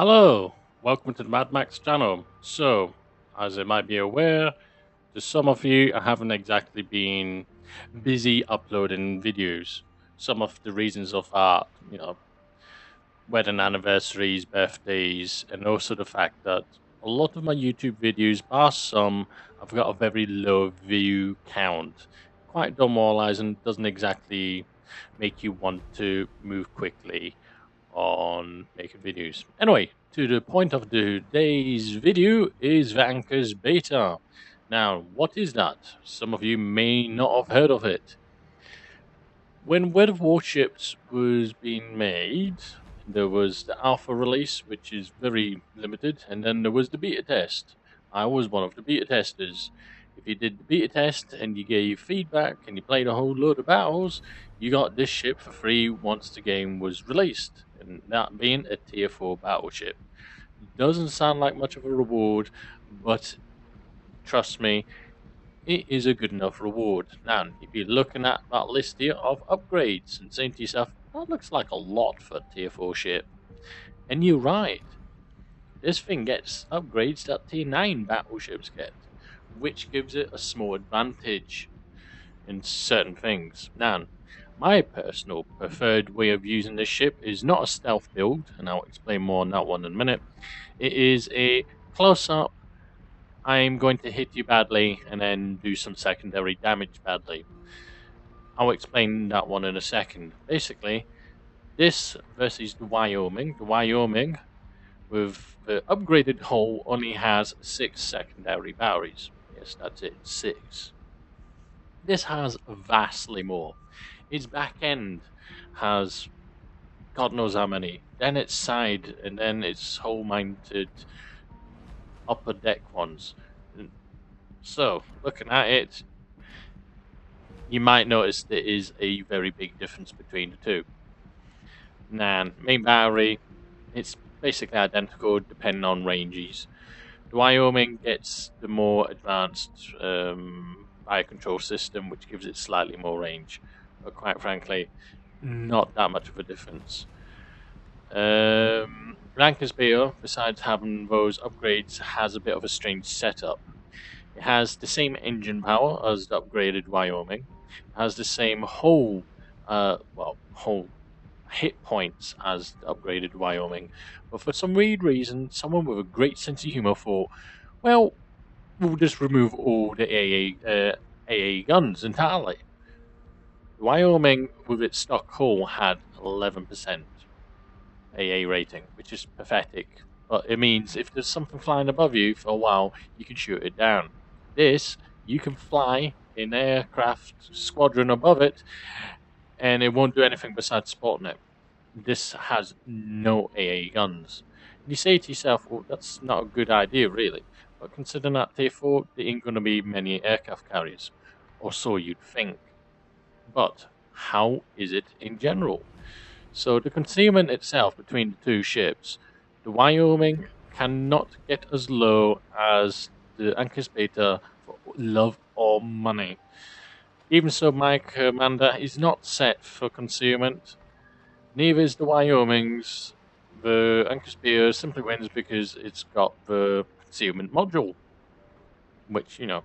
Hello, welcome to the Mad Max channel. So, as you might be aware, to some of you, I haven't exactly been busy uploading videos. Some of the reasons of that, wedding anniversaries, birthdays, and also the fact that a lot of my YouTube videos, bar some, I've got a very low view count. Quite demoralizing, doesn't exactly make you want to move quickly on making videos. Anyway, to the point of today's video is Vanker's Beta. Now, what is that? Some of you may not have heard of it. When World of Warships was being made, there was the alpha release, which is very limited, and then there was the beta test. I was one of the beta testers. If you did the beta test and you gave feedback and you played a whole load of battles, you got this ship for free once the game was released, and that being a tier 4 battleship. Doesn't sound like much of a reward, but trust me, it is a good enough reward. Now, if you're looking at that list here of upgrades and saying to yourself, that looks like a lot for a tier 4 ship. And you're right. This thing gets upgrades that tier 9 battleships get, which gives it a small advantage in certain things. Now, my personal preferred way of using this ship is not a stealth build, and I'll explain more on that one in a minute. It is a close-up, I'm going to hit you badly and then do some secondary damage badly. I'll explain that one in a second. Basically, this versus the Wyoming. The Wyoming, with the upgraded hull, only has 6 secondary batteries. Yes, that's it, 6. This has vastly more. Its back end has God knows how many. Then its side, and then its hull-mounted upper deck ones. So, looking at it, you might notice there is a very big difference between the two. Now, main battery, it's basically identical depending on ranges. The Wyoming gets the more advanced fire control system, which gives it slightly more range, but quite frankly, not that much of a difference. Ranker's Beer, besides having those upgrades, has a bit of a strange setup. It has the same engine power as the upgraded Wyoming. It has the same whole hit points as the upgraded Wyoming. But for some weird reason, someone with a great sense of humor thought, well, we'll just remove all the AA guns entirely. The Wyoming, with its stock hull, had 11% AA rating, which is pathetic. But it means if there's something flying above you for a while, you can shoot it down. This, you can fly in aircraft squadron above it, and it won't do anything besides spotting it. This has no AA guns. And you say to yourself, well, that's not a good idea, really. But considering that tier 4, there ain't going to be many aircraft carriers. Or so you'd think. But how is it in general? So the concealment itself between the two ships, the Wyoming cannot get as low as the Anchor's Beta for love or money. Even so, my commander is not set for concealment. Neither is the Wyoming's. The Anchor's Beta simply wins because it's got the concealment module, which, you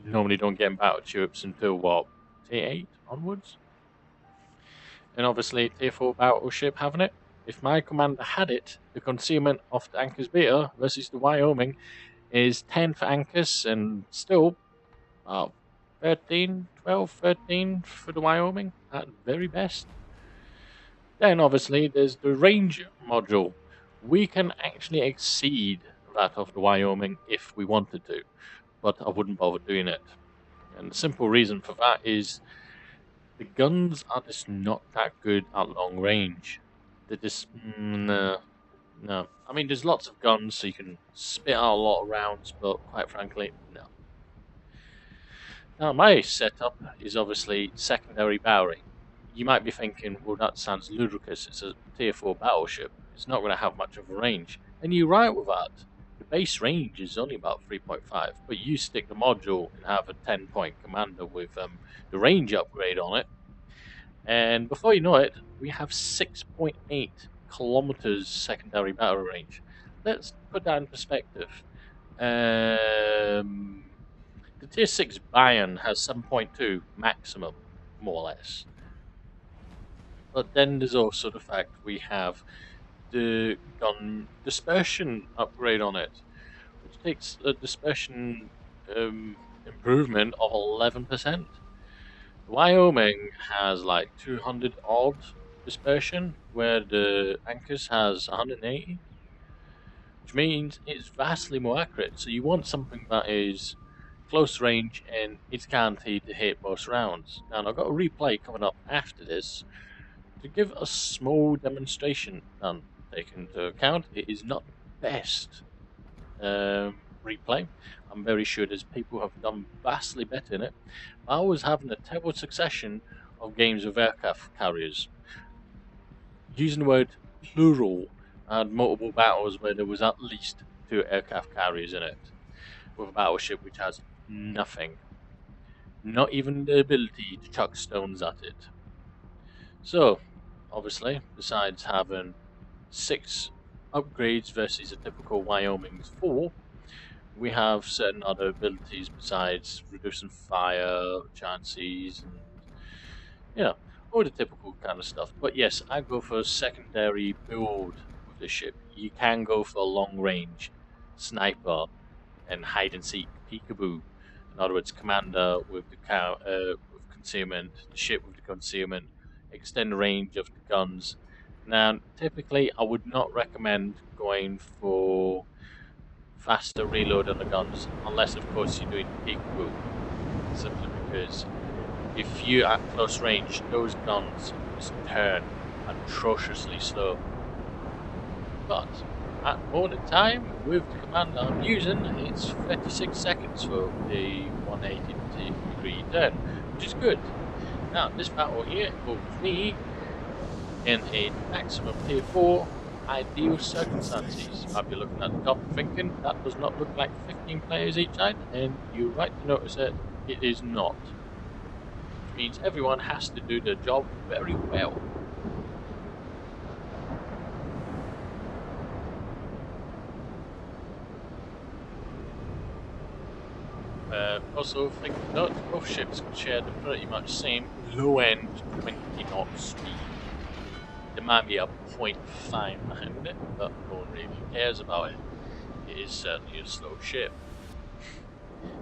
normally don't get in battleships until, what, tier 8 onwards? And obviously, tier 4 battleship having it. If my commander had it, the concealment of the Anchor's Beta versus the Wyoming is 10 for Anchor's and still 13, 12, 13 for the Wyoming at very best. Then obviously there's the range module. We can actually exceed that of the Wyoming if we wanted to, but I wouldn't bother doing it. And the simple reason for that is the guns are just not that good at long range. They're just, no. I mean, there's lots of guns, so you can spit out a lot of rounds, but quite frankly, no. Now, my setup is obviously secondary battery. You might be thinking, well, that sounds ludicrous. It's a tier 4 battleship. It's not going to have much of a range. And you're right with that. The base range is only about 3.5, but you stick the module and have a 10-point commander with the range upgrade on it. And before you know it, we have 6.8 kilometers secondary battery range. let's put that in perspective. Um, the Tier 6 Bayern has 7.2 maximum, more or less. But then there's also the fact we have the gun dispersion upgrade on it, which takes a dispersion improvement of 11%. Wyoming has like 200 odd dispersion, where the Anchors has 180, which means it's vastly more accurate. So you want something that is close range and it's guaranteed to hit most rounds. Now, I've got a replay coming up after this to give a small demonstration. And taking into account, it is not the best replay. I'm very sure there's people who have done vastly better in it. I was having a terrible succession of games with aircraft carriers. Using the word plural, I had multiple battles where there was at least 2 aircraft carriers in it, with a battleship which has nothing. Not even the ability to chuck stones at it. So, obviously, besides having 6 upgrades versus a typical Wyoming's 4, we have certain other abilities besides reducing fire chances and all the typical kind of stuff. But yes, I go for a secondary build with the ship. You can go for a long range sniper and hide and seek peekaboo. In other words, commander with the with concealment, the ship with the concealment, extend the range of the guns. Now, typically, I would not recommend going for faster reload on the guns, unless of course you're doing peekaboo. Simply because if you at close range, those guns just turn atrociously slow. But at moment time, with the commander I'm using, it's 36 seconds for the 180 degree turn, which is good. Now, this battle here involves me in a maximum tier 4 ideal circumstances. You might be looking at the top and thinking that does not look like 15 players each side, and you're right to notice that it is not. Which means everyone has to do their job very well. Also, think note both ships share the pretty much same low-end 20 knot speed. There might be a 0.5 behind it, but no one really cares about it. It is certainly a slow ship.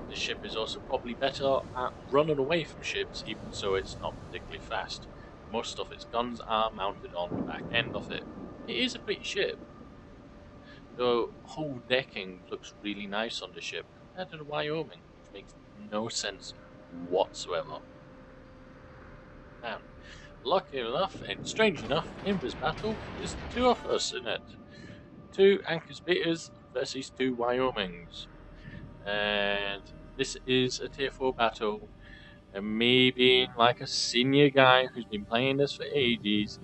The ship is also probably better at running away from ships, even so it's not particularly fast. Most of its guns are mounted on the back end of it. It is a pretty ship. The whole decking looks really nice on the ship compared to the Wyoming, which makes no sense whatsoever. Now, lucky enough and strange enough, in this battle is the 2 of us in it. 2 Anchors Beaters versus 2 Wyomings. And this is a tier 4 battle. And me being like a senior guy who's been playing this for ages,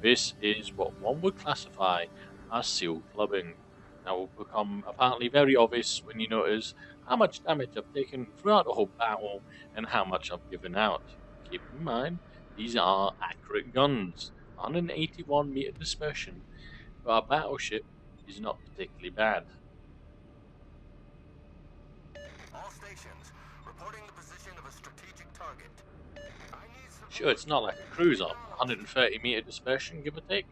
this is what one would classify as seal clubbing. That will become apparently very obvious when you notice how much damage I've taken throughout the whole battle and how much I've given out. Keep in mind, these are accurate guns. 181 meter dispersion for our battleship is not particularly bad. All stations, reporting the position of a strategic target. Sure, it's not like a cruiser, 130 meter dispersion, give or take,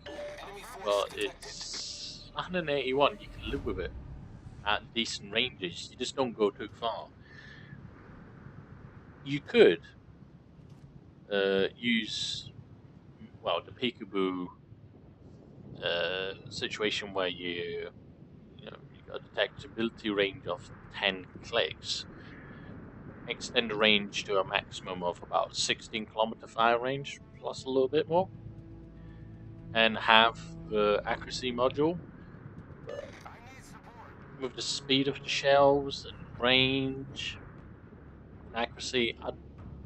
but it's 181, you can live with it at decent ranges, you just don't go too far. You could use, well, the peekaboo situation where you got a detectability range of 10 clicks, extend the range to a maximum of about 16 kilometer fire range, plus a little bit more, and have the accuracy module with the speed of the shells and range and accuracy.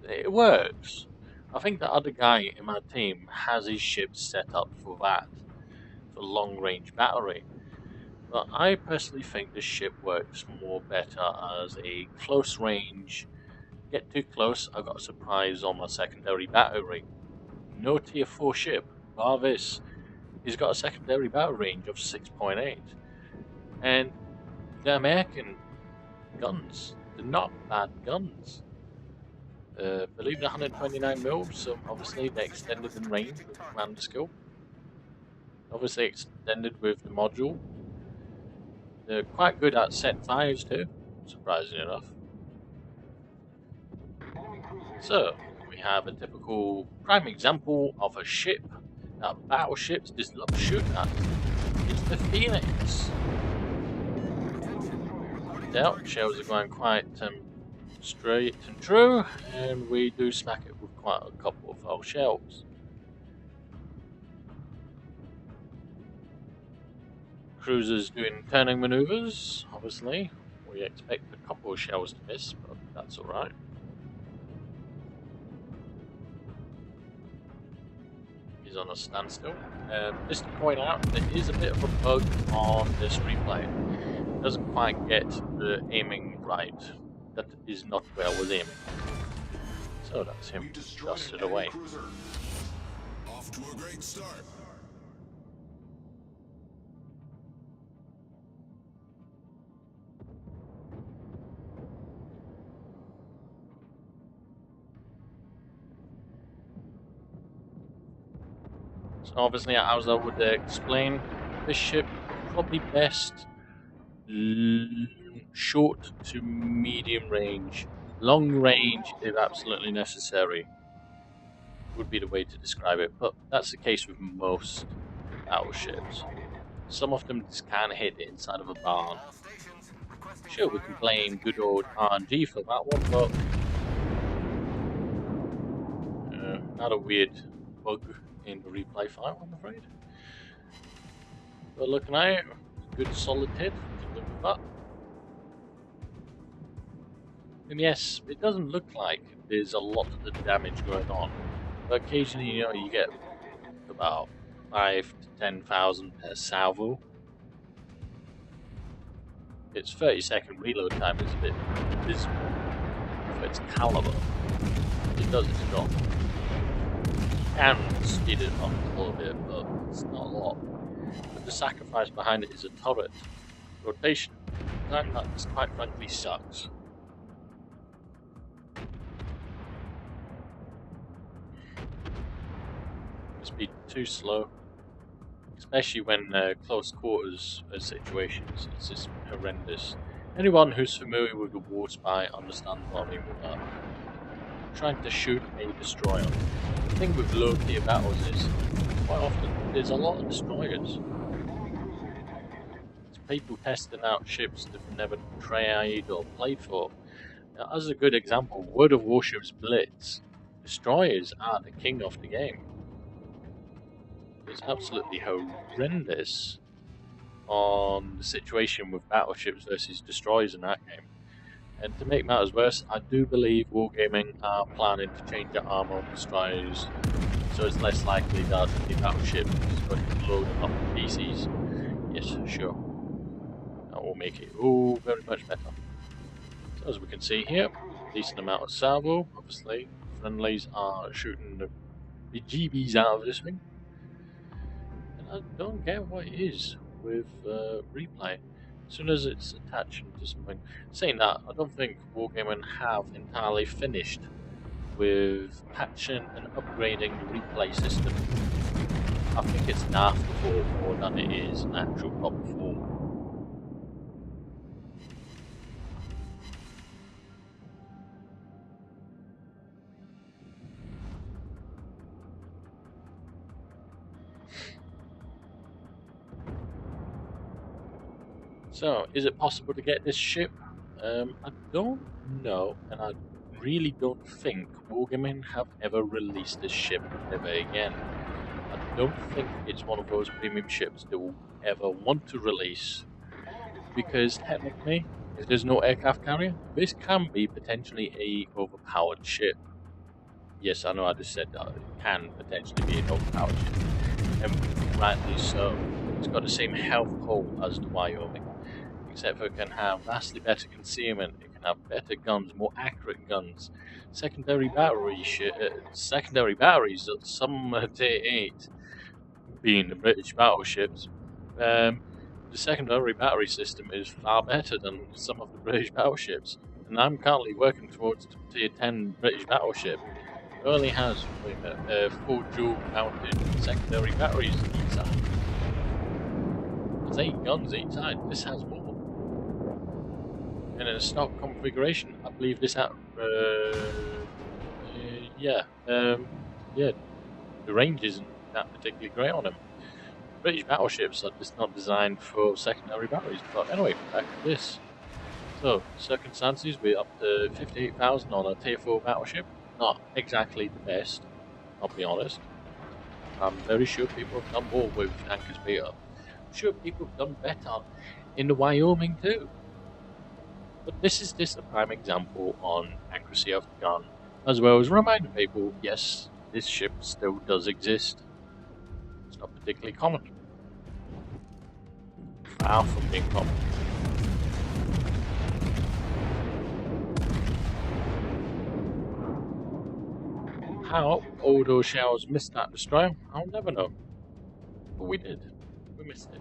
It works. I think the other guy in my team has his ship set up for that, for long range battery. But I personally think this ship works more better as a close range. Get too close, I got a surprise on my secondary battery. No tier 4 ship, bar this, he's got a secondary battle range of 6.8. And the American guns, they're not bad guns. Believe it, 129 mil, so obviously they extended in range with the commander skill. Obviously extended with the module. They're quite good at set fires too, surprisingly enough. So, we have a typical prime example of a ship that battleships just love shooting at. It's the Phoenix. Dealt, shells are going quite straight and true, and we do smack it with quite a couple of our shells. Cruisers doing turning maneuvers, obviously. We expect a couple of shells to miss, but that's alright. He's on a standstill. Just to point out, there is a bit of a bug on this replay. It doesn't quite get the aiming right. That is not where I was aiming. So that's him dusted away. Off to a great start. So obviously, as I would explain, this ship probably best short to medium range. Long range, if absolutely necessary, would be the way to describe it, but that's the case with most battleships. Some of them just can't hit the inside of a barn. Sure, we can blame good old RNG for that one, but not a weird bug in the replay file, I'm afraid. But looking at it, good solid hit, can live with that. And yes, it doesn't look like there's a lot of the damage going on, but occasionally, you know, you get about 5 to 10,000 per salvo. Its 30-second reload time is a bit dismal for its caliber. It does its job. You can speed it up a little bit, but it's not a lot. But the sacrifice behind it is a turret rotation. That just quite frankly sucks. Speed too slow, especially when close quarters situations. It's just horrendous. Anyone who's familiar with the War Spy understands what I mean with that. Trying to shoot a destroyer. The thing with low tier battles is, quite often, there's a lot of destroyers. It's people testing out ships they've never tried or played for. Now, as a good example, World of Warships Blitz, destroyers are the king of the game. It's absolutely horrendous on the situation with battleships versus destroyers in that game. And to make matters worse, I do believe Wargaming are planning to change the armor on destroyers, so it's less likely that the battleship is going to blow up the PCs. Yes, sure. That will make it very much better. So as we can see here, decent amount of salvo. Obviously, friendlies are shooting the bejeebies out of this thing. I don't get what it is with replay. As soon as it's attached to something. Saying that, I don't think Wargaming have entirely finished with patching and upgrading the replay system. I think it's an afterthought more than it is an actual proper form. So, is it possible to get this ship? I don't know, and I really don't think Wargaming have ever released this ship ever again. I don't think it's one of those premium ships they will ever want to release, because technically, if there's no aircraft carrier, this can be potentially a overpowered ship. Yes, I know I just said that, it can potentially be an overpowered ship, and rightly so. It's got the same health pool as the Wyoming, except for it can have vastly better concealment, it can have better guns, more accurate guns, secondary batteries at some Tier 8, being the British battleships, the secondary battery system is far better than some of the British battleships, and I'm currently working towards tier 10 British battleship. It only has 4 dual-mounted secondary batteries each side. There's 8 guns each side. This has more. And in a stock configuration, I believe this out. Yeah, the range isn't that particularly great on them. British battleships are just not designed for secondary batteries. But anyway, back to this. So, circumstances, we're up to 58,000 on a tier 4 battleship. Not exactly the best, I'll be honest. I'm very sure people have done more with tankers beta. I'm sure people have done better in the Wyoming too. But this is just a prime example on accuracy of the gun, as well as reminding people, yes, this ship still does exist. It's not particularly common. Far from being common. How all those shells missed that destroyer, I'll never know. But we did. We missed it.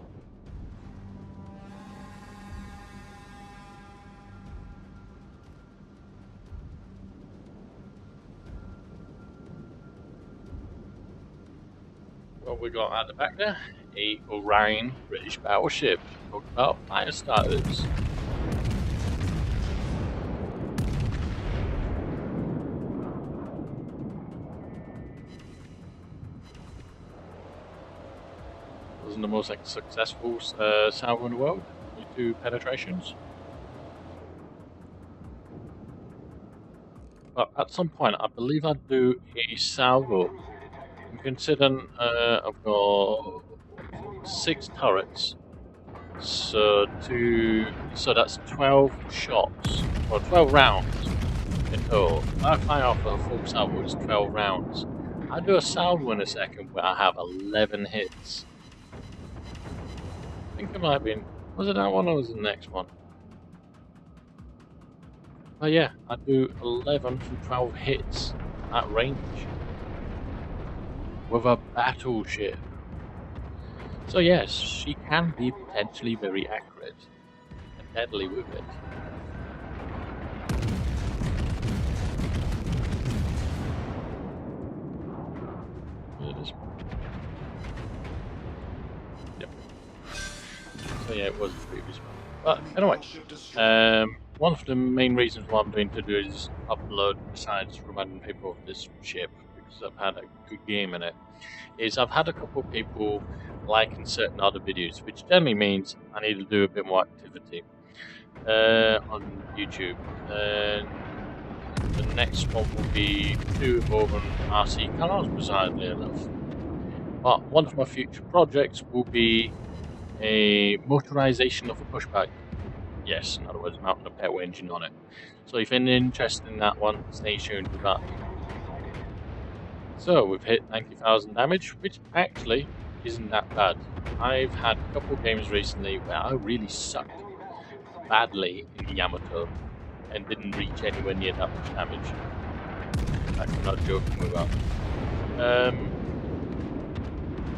What we got at the back there? A Orion British battleship. Talk about fire starters. Wasn't the most successful salvo in the world. 2 penetrations. But at some point, I believe I'd do a salvo. I'm considering I've got 6 turrets, so that's 12 shots, or 12 rounds in total. If I fire off a full salvo, it's 12 rounds. I'll do a salvo in a second where I have 11 hits. I think it might have been, was it that one or was it the next one? Oh yeah, I do 11 from 12 hits at range with a battleship. So yes, she can be potentially very accurate and deadly with it. Yep. So yeah, it was the previous one. But anyway, one of the main reasons why I'm doing to do is upload, besides reminding people of this ship, because I've had a good game in it, is I've had a couple of people liking certain other videos, which generally means I need to do a bit more activity on YouTube. The next one will be 2 involving RC cars, bizarrely enough. But one of my future projects will be a motorization of a pushback. Yes, in other words, mounting a petrol engine on it. So if you're interested in that one, stay tuned with that. So we've hit 90,000 damage, which actually isn't that bad. I've had a couple of games recently where I really sucked badly in Yamato and didn't reach anywhere near that much damage. I'm not joking with that.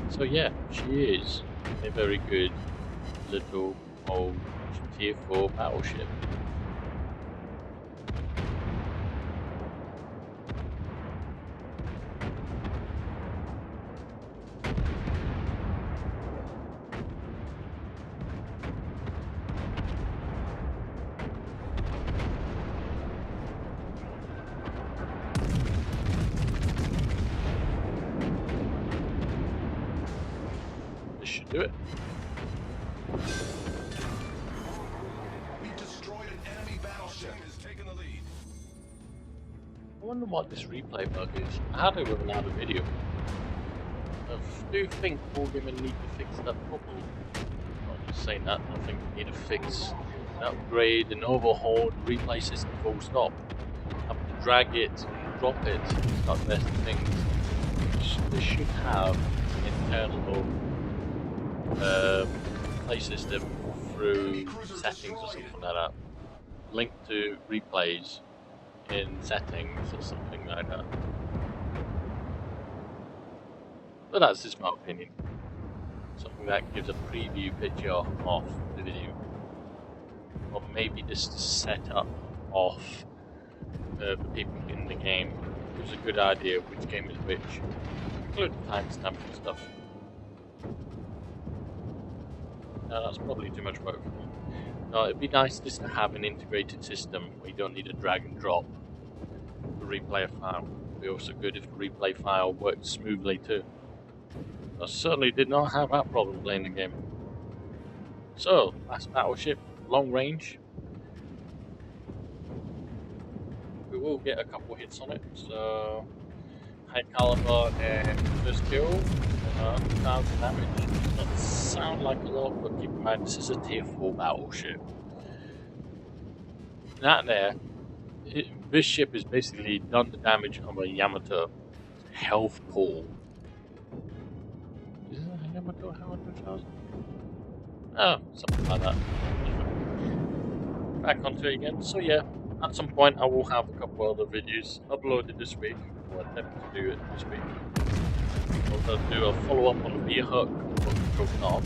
So yeah, she is a very good little old tier 4 battleship. This should do it. We destroyed an enemy battleship. Is taking the lead. I wonder what this replay bug is. I had it with another video. I do think Wargaming need to fix that problem. Not just saying that, I think they need to fix and upgrade and overhaul the replay system full stop. Have to drag it and drop it, start testing things. They should have internal play system through settings or something like that. Linked to replays in settings or something like that. But that's just my opinion. something that gives a preview picture of the video, or maybe just a setup of the people in the game. Gives a good idea of which game is which, including timestamp and stuff. No, that's probably too much work for me. No, it'd be nice just to have an integrated system where you don't need to drag and drop the replay file. It'd be also good if the replay file worked smoothly too. I certainly did not have that problem playing the game. So, last battleship, long range. We will get a couple hits on it, so high caliber and first kill, 1,000 damage. Doesn't sound like a lot, but keep in mind this is a tier 4 battleship. That there, this ship is basically done the damage of a Yamato health pool. Is it a Yamato 100,000? Oh, something like that. Back onto it again. So yeah, at some point I will have a couple other videos uploaded this week, or attempt to do it this week. I'll do a follow-up on the beer hook not.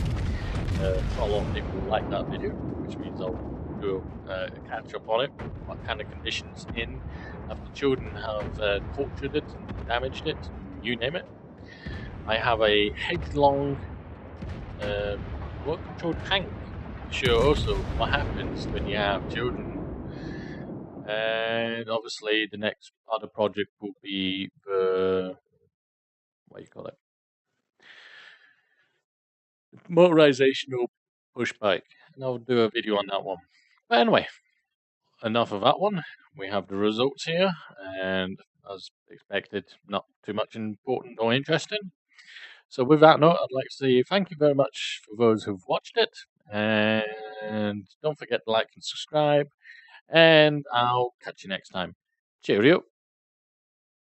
Not a lot of people like that video, which means I'll do a catch-up on it. What kind of conditions in after children have tortured it and damaged it, you name it. I have a headlong remote-controlled tank to show also what happens when you have children. And obviously the next other project will be the, what do you call it? Motorizational push bike. And I'll do a video on that one. But anyway, enough of that one. We have the results here, and as expected, not too much important or interesting. So with that note, I'd like to say thank you very much for those who've watched it, and don't forget to like and subscribe, and I'll catch you next time. Cheerio!